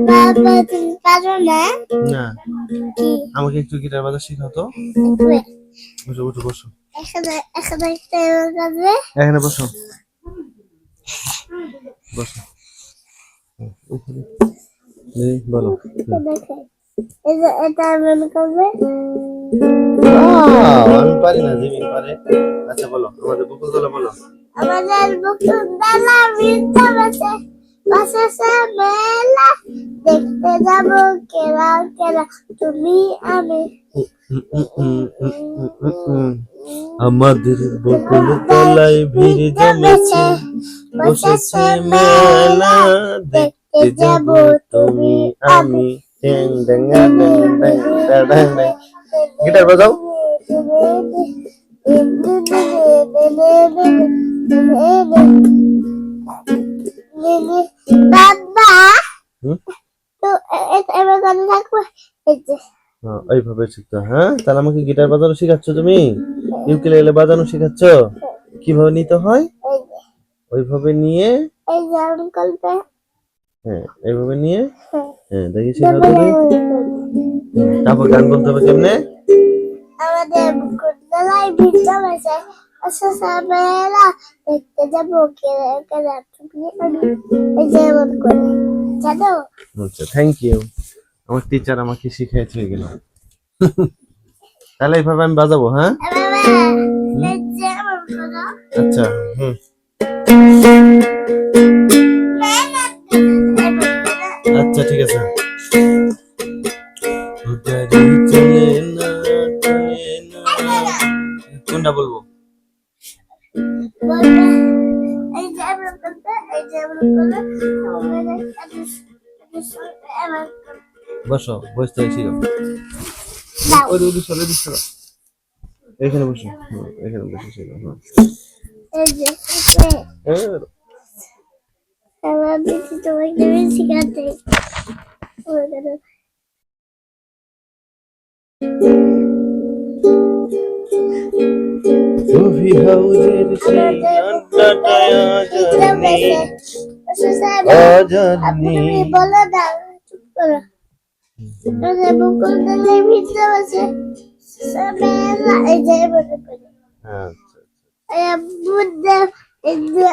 বাবা তুমি পারো না? না, আমাকে একটু গিটার বাজানো শেখাও তো। বসো বসো বসো, এখানে কাজে এখানে বসো বসো। বলো। দেখে এই যে এটা মনে করবে আমি পারি না, জিমিন পারে। আচ্ছা বলো, আমাদের বকুলতলা বলো। আমাদের বকুলতলা বৃন্দা বসেছে মেলা, দেখতে যাবো কেরা কেরা তুমি আমি। আমাদের বকুলতলায় ভিড় জমেছে, বসেছে মেলা, দেখতে যাবো তুমি আমি। গিটার বাজাও। বাবা তো এবার গান থাকবে এই যে এইভাবে শিখতে, হ্যাঁ? তাহলে আমাকে গিটার বাজানো শেখাচ্ছ তুমি, ইউকেলেলে বাজানো শেখাচ্ছ, কিভাবে নিতে হয় এই যে ওইভাবে নিয়ে, এই যে আঙ্কেলটা হ্যাঁ এইভাবে নিয়ে, হ্যাঁ দেখি শেখাও তুমি। তারপর গান বলতে হবে কেমনে? আমাদের বকুলতলায় ভিড় জমেছে, বসেছে মেলা, দেখতে যাবো কেরা কেরা তুমি আমি। এই যে এমন করে জানো। আচ্ছা, থ্যাংক ইউ, আমার টিচার আমাকে শিখিয়েছে এগুলো। তাহলে এইভাবে আমি বাজাবো, হ্যাঁ? এই যে এমন করো। আচ্ছা, হুম, আচ্ছা ঠিক আছে। গাড়ি চলে না, চলে না। কোনটা বলবো? বলবে এই যে এমন করতে, এই যে এমন করলে এমন বসো, বসতে শিখো। দাও। ওই ওই সরে দিছো, এখানে বসো, এখানে বসে শিখো। এই যে হ্যাঁ, আমার দিদি তোমাকে শিখাতে কফি হাউজের সেই আড্ডাটায় আজ আর নেই, আজ আর নেই। বলো দাও চুপ করো। বকুলতলায় ভিড় আছে সবেলা, এই যে বলে করে আচ্ছা বুদ্ধ